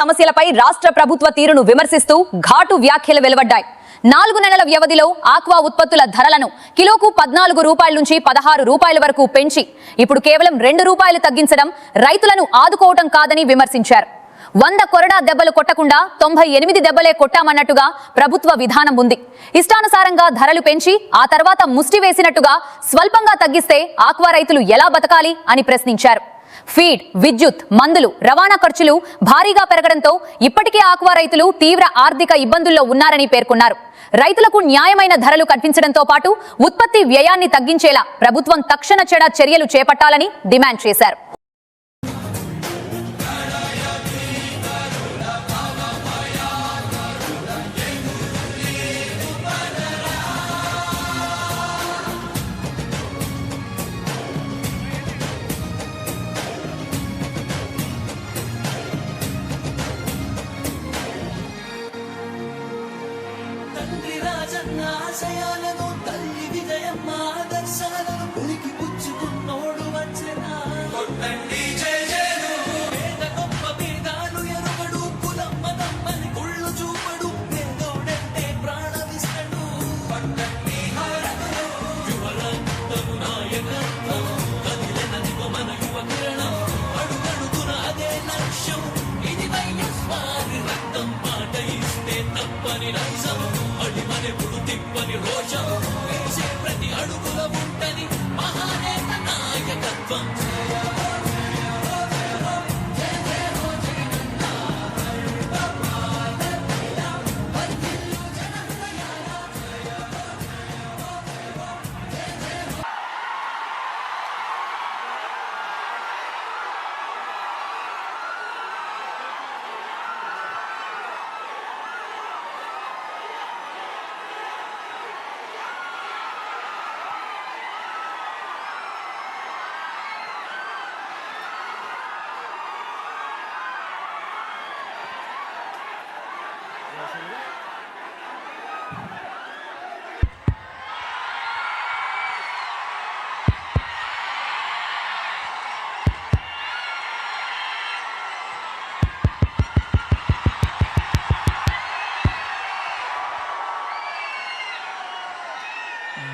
సమస్యలపై రాష్ట్ర ప్రభుత్వ తీరును విమర్శిస్తూ ఘాటు వ్యాఖ్యలు వెలువడ్డాయి. 4 నెలల వ్యవధిలో ఆక్వా ఉత్పత్తుల ధరలను కిలోకు 14 రూపాయల నుంచి 16 రూపాయల వరకు పెంచి ఇప్పుడు కేవలం 2 రూపాయలు తగ్గించడం రైతులను ఆదుకోవటం కాదని విమర్శించారు. 100 కొరడా దెబ్బలు కొట్టకుండా 98 దెబ్బలే కొట్టామన్నట్టుగా ప్రభుత్వ విధానం ఉంది. ఇష్టానుసారంగా ధరలు పెంచి ఆ తర్వాత ముష్టి వేసినట్టుగా స్వల్పంగా తగ్గిస్తే ఆక్వా రైతులు ఎలా బతకాలి అని ప్రశ్నించారు. ఫీడ్, విద్యుత్, మందులు, రవాణా ఖర్చులు భారీగా పెరగడంతో ఇప్పటికే ఆక్వా రైతులు తీవ్ర ఆర్థిక ఇబ్బందుల్లో ఉన్నారని పేర్కొన్నారు. రైతులకు న్యాయమైన ధరలు కల్పించడంతో పాటు ఉత్పత్తి వ్యయాన్ని తగ్గించేలా ప్రభుత్వం తక్షణ చర్యలు చేపట్టాలని డిమాండ్ చేశారు. ఆశయాలను తల్లి విజయమ్మ ఆదర్శాలను పులికి పుచ్చుకున్నోడు వచ్చేనా కొట్టండి జయజయను పేద గొప్ప భేదాలు ఎరుగడు కులం మతం అని కుళ్ళు చూపడు పేదోడంటే ప్రాణమిస్తడు కొట్టండి హారతులు యువరక్తము నాయకత్వం కదిలినదిగో మన యువ కిరణం అడుగడుగున అదే లక్ష్యం ఇది వైఎస్ఆర్ రక్తం మాట ఇస్తే తప్పని నైజం అడిమనెప్పుడు తిప్పని రోషం వేసే ప్రతి అడుగుల ఉంటని మహానేత నాయకత్వం.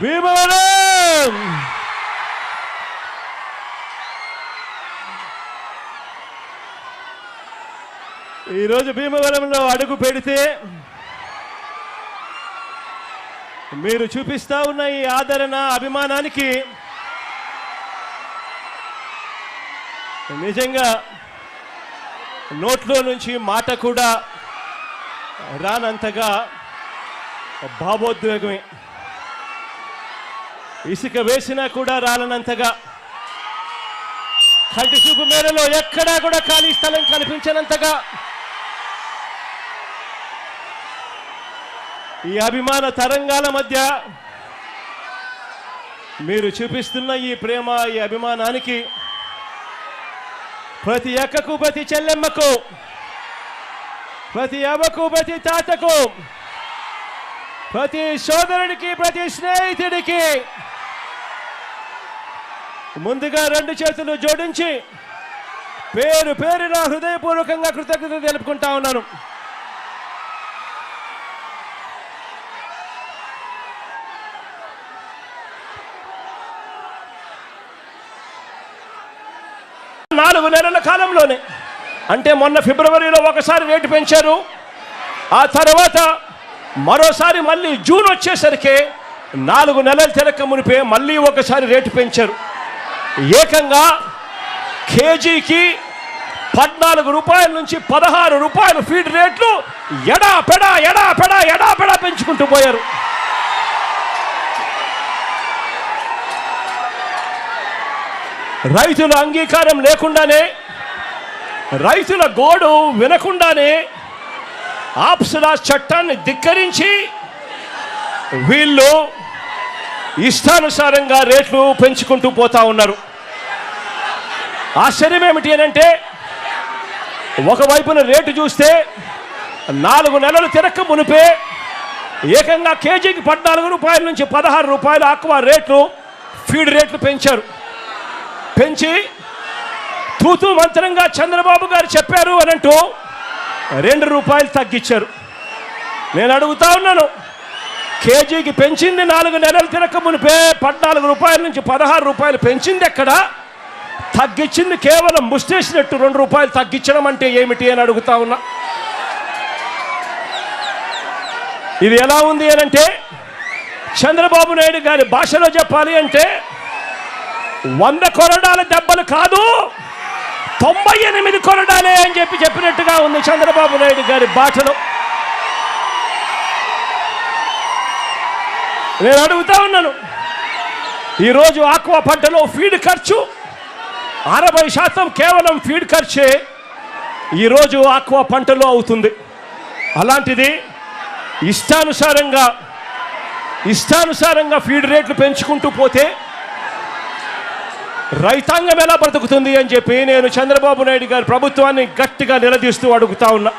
భీమవరం ఈరోజు భీమవరంలో అడుగు పెడితే మీరు చూపిస్తా ఉన్న ఈ ఆదరణ, అభిమానానికి నిజంగా నోట్లో నుంచి మాట కూడా రానంతగా భావోద్వేగమే, ఇసుక వేసినా కూడా రాలనంతగా, కంటి చూపు మేరలో ఎక్కడా కూడా ఖాళీ స్థలం కనిపించనంతగా ఈ అభిమాన తరంగాల మధ్య మీరు చూపిస్తున్న ఈ ప్రేమ, ఈ అభిమానానికి ప్రతి అక్కకు, ప్రతి చెల్లెమ్మకు, ప్రతి అవ్వకు, ప్రతి తాతకు, ప్రతి సోదరుడికి, ప్రతి స్నేహితుడికి ముందుగా 2 చేతులు జోడించి పేరు పేరున హృదయపూర్వకంగా కృతజ్ఞతలు తెలుపుకుంటా ఉన్నాను. నాలుగు నెలల కాలంలోనే, అంటే మొన్న ఫిబ్రవరిలో ఒకసారి రేటు పెంచారు, ఆ తర్వాత మరోసారి మళ్ళీ జూన్ వచ్చేసరికి 4 నెలలు తిరక్క మునిపే మళ్ళీ ఒకసారి రేటు పెంచారు. ఏకంగా కేజీకి 14 రూపాయల నుంచి 16 రూపాయలు ఫీడ్ రేట్లు ఎడా పెంచుకుంటూ పోయారు. రైతుల అంగీకారం లేకుండానే, రైతుల గోడు వినకుండానే ఆప్సరా చట్టాన్ని ధిక్కరించి వీళ్ళు ఇష్టానుసారంగా రేట్లు పెంచుకుంటూ పోతా ఉన్నారు. ఆశ్చర్యం ఏమిటి అనంటే, ఒకవైపున రేటు చూస్తే 4 నెలలు తిరక్క మునిపే ఏకంగా కేజీకి 14 రూపాయల నుంచి 16 రూపాయలు ఆక్వా రేట్లు, ఫీడ్ రేట్లు పెంచారు. పెంచి తూతూ మంత్రంగా చంద్రబాబు గారు చెప్పారు అనంటూ ₹2 తగ్గించారు. నేను అడుగుతా ఉన్నాను, కేజీకి పెంచింది 4 నెలలు తినక మునిపే ₹14 నుంచి ₹16 పెంచింది ఎక్కడ? తగ్గించింది కేవలం ముష్టేసినట్టు ₹2 తగ్గించడం అంటే ఏమిటి అని అడుగుతా ఉన్నా. ఇది ఎలా ఉంది అనంటే, చంద్రబాబు నాయుడు గారి భాషలో చెప్పాలి అంటే 100 కొరడాల దెబ్బలు కాదు, 98 కొరడాలే అని చెప్పినట్టుగా ఉంది చంద్రబాబు నాయుడు గారి భాషలో. నేను అడుగుతా ఉన్నాను, ఈరోజు ఆక్వా పంటలో ఫీడ్ ఖర్చు 60% కేవలం ఫీడ్ ఖర్చే ఈరోజు ఆక్వా పంటలో అవుతుంది. అలాంటిది ఇష్టానుసారంగా ఫీడ్ రేట్లు పెంచుకుంటూ పోతే రైతాంగం ఎలా బ్రతుకుతుంది అని చెప్పి నేను చంద్రబాబు నాయుడు గారి ప్రభుత్వాన్ని గట్టిగా నిలదీస్తూ అడుగుతా ఉన్నా.